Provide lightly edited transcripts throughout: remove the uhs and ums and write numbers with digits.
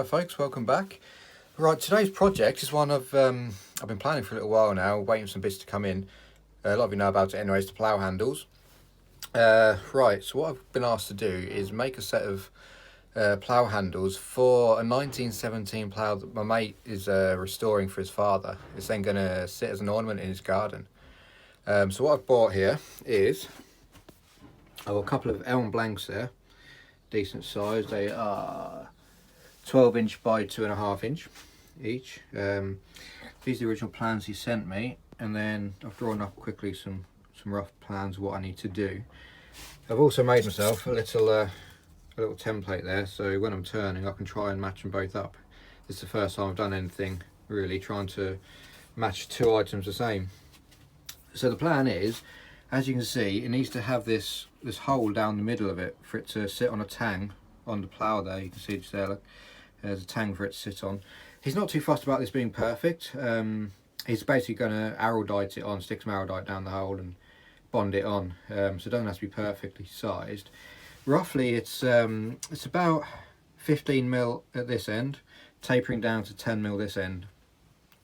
Right folks, welcome back. Right, today's project is one I've been planning for a little while now, waiting for some bits to come in. A lot of you know about it anyways, the plough handles. Right, so what I've been asked to do is make a set of plough handles for a 1917 plough that my mate is restoring for his father. It's then going to sit as an ornament in his garden. So what I've bought here is I've got a couple of elm blanks there, decent size. They are 12 inch by 2.5 inch each. These are the original plans he sent me, and then I've drawn up quickly some rough plans of what I need to do. I've also made myself a little template there, so when I'm turning I can try and match them both up. It's the first time I've done anything really trying to match two items the same. So the plan is, as you can see, it needs to have this hole down the middle of it for it to sit on a tang on the plough there. You can see just there, look, there's a tang for it to sit on. He's not too fussed about this being perfect. He's basically going to araldite it on, stick some araldite down the hole and bond it on, so it doesn't have to be perfectly sized. Roughly it's about 15 mil at this end, tapering down to 10 mil this end.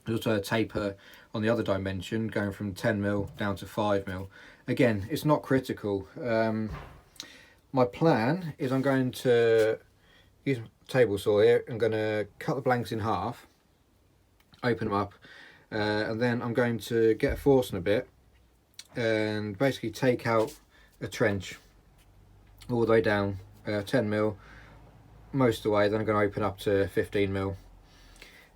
There's also a taper on the other dimension going from 10 mil down to 5 mil. Again, it's not critical. My plan is I'm going to use a table saw here. I'm going to cut the blanks in half, open them up, and then I'm going to get a Forstner bit and basically take out a trench all the way down, 10 mil most of the way. Then I'm going to open up to 15 mil.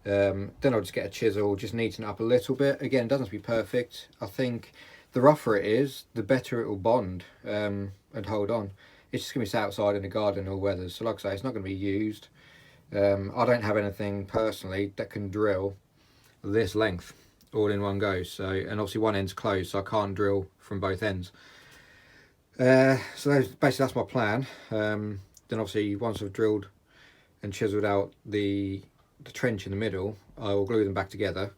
Then I'll just get a chisel, just neaten it up a little bit. Again, it doesn't have to be perfect. I think the rougher it is, the better it will bond and hold on. It's just going to be sat outside in the garden all weather. So like I say, it's not going to be used. I don't have anything personally that can drill this length all in one go. So, and obviously one end's closed, so I can't drill from both ends. So basically that's my plan. Then obviously once I've drilled and chiseled out the trench in the middle, I will glue them back together,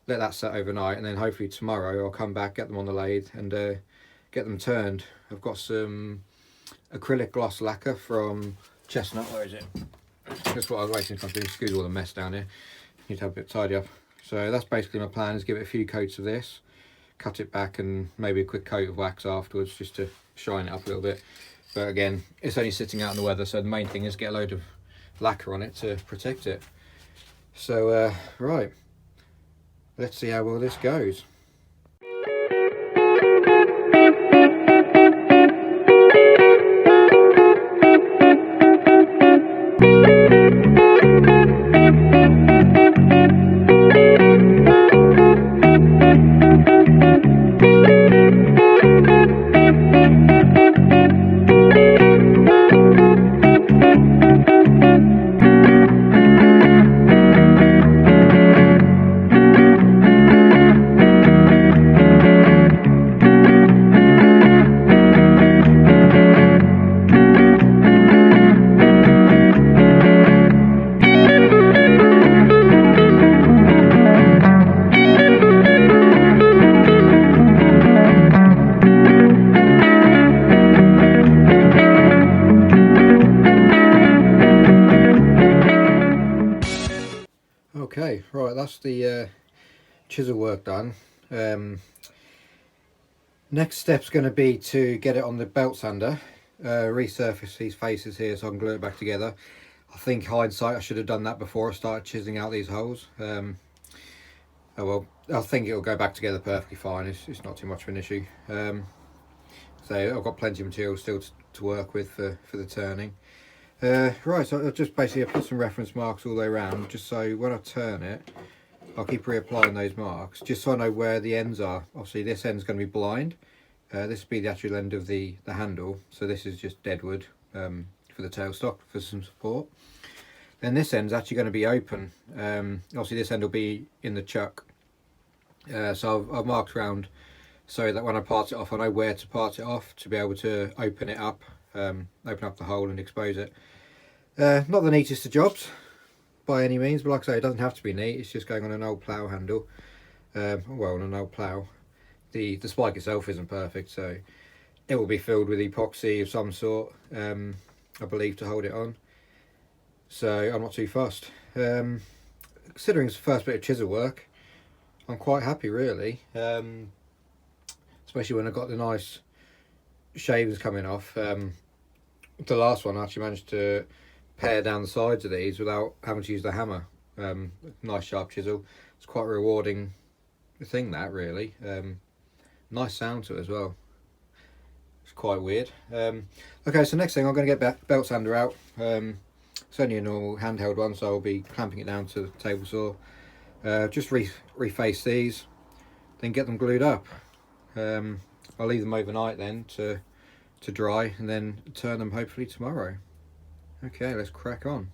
let that set overnight, and then hopefully tomorrow I'll come back, get them on the lathe and get them turned. I've got some acrylic gloss lacquer from Chestnut. Where is it? That's what I was waiting for. To excuse all the mess down here. Need to have a bit tidy up. So that's basically my plan, is give it a few coats of this, cut it back, and maybe a quick coat of wax afterwards just to shine it up a little bit. But again, it's only sitting out in the weather, so the main thing is get a load of lacquer on it to protect it. So right, let's see how well this goes. Okay, right, that's the chisel work done. Next step's going to be to get it on the belt sander, resurface these faces here so I can glue it back together. I think hindsight I should have done that before I started chiseling out these holes. Oh well, I think it'll go back together perfectly fine. It's not too much of an issue. So I've got plenty of material still to work with for the turning. Right, so I'll just basically put some reference marks all the way around, just so when I turn it, I'll keep reapplying those marks, just so I know where the ends are. Obviously this end's going to be blind. This will be the actual end of the handle, so this is just dead wood for the tailstock for some support. Then this end's actually going to be open. Obviously this end will be in the chuck. So I've marked around so that when I part it off, I know where to part it off to be able to open it up, open up the hole and expose it. Not the neatest of jobs by any means, but like I say, it doesn't have to be neat. It's just going on an old plough handle. Well, on an old plough. The spike itself isn't perfect, so it will be filled with epoxy of some sort, I believe, to hold it on. so I'm not too fussed. Considering it's the first bit of chisel work, I'm quite happy really, especially when I got the nice shavings coming off. The last one I actually managed to pare down the sides of these without having to use the hammer. Nice sharp chisel. It's quite a rewarding thing, that really. Nice sound to it as well. It's quite weird. Okay, so next thing I'm going to get belt sander out. It's only a normal handheld one, so I'll be clamping it down to the table saw. Just reface these, then get them glued up. I'll leave them overnight then to dry, and then turn them hopefully tomorrow. Okay, let's crack on.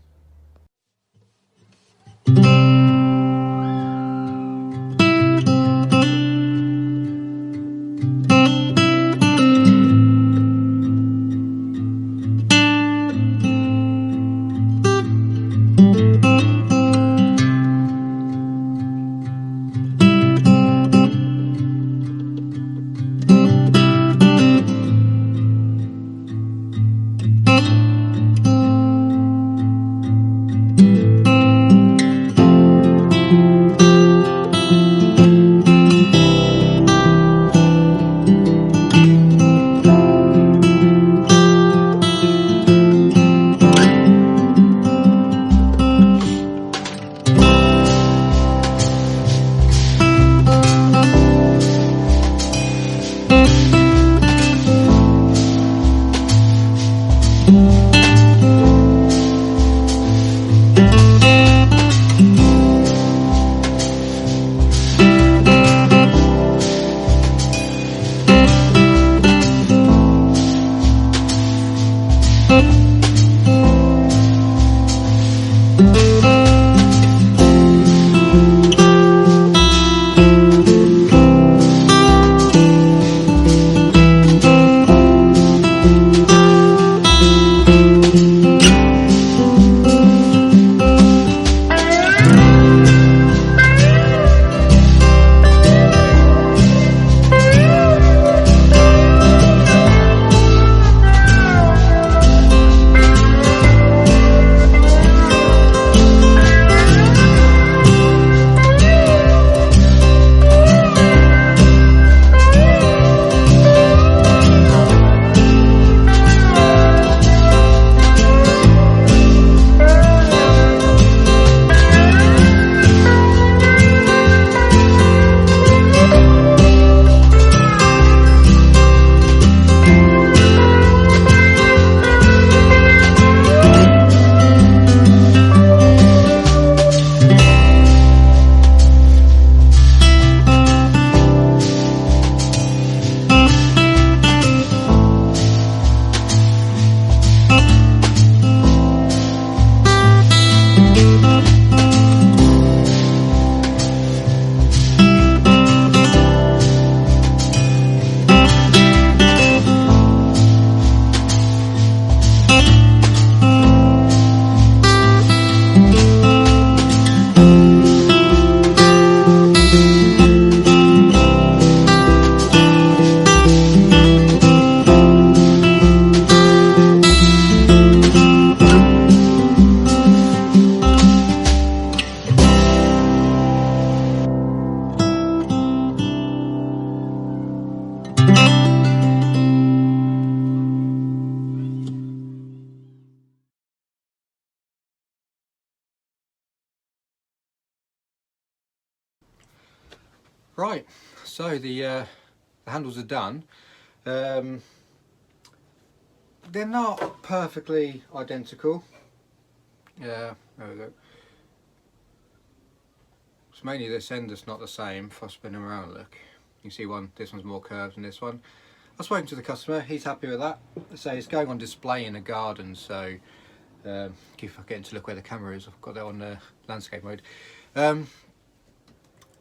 Right, so the handles are done. They're not perfectly identical. There we go. It's mainly this end that's not the same. If I spin them around, look, you can see this one's more curved than this one. I've spoken to the customer, he's happy with that. So it's going on display in a garden, so keep forgetting to look where the camera is. I've got that on landscape mode.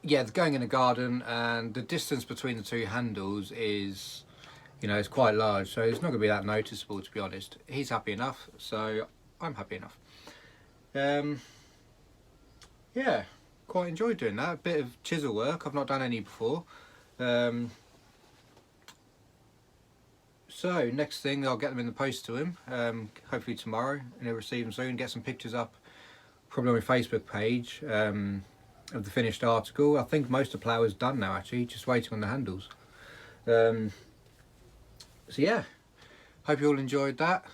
Yeah, it's going in a garden, and the distance between the two handles is, you know, it's quite large, so it's not going to be that noticeable, to be honest. He's happy enough, so I'm happy enough. Yeah, quite enjoyed doing that. A bit of chisel work. I've not done any before. So next thing, I'll get them in the post to him, hopefully tomorrow, and he'll receive them soon. Get some pictures up, probably on my Facebook page, of the finished article. I think most of the plough is done now, actually, just waiting on the handles. So yeah, hope you all enjoyed that.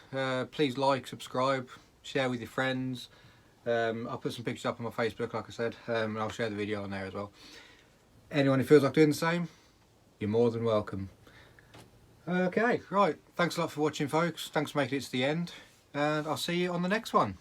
Please like, subscribe, share with your friends. I'll put some pictures up on my Facebook, like I said, and I'll share the video on there as well. Anyone who feels like doing the same, you're more than welcome. Okay, right, thanks a lot for watching, folks. Thanks for making it to the end, and I'll see you on the next one.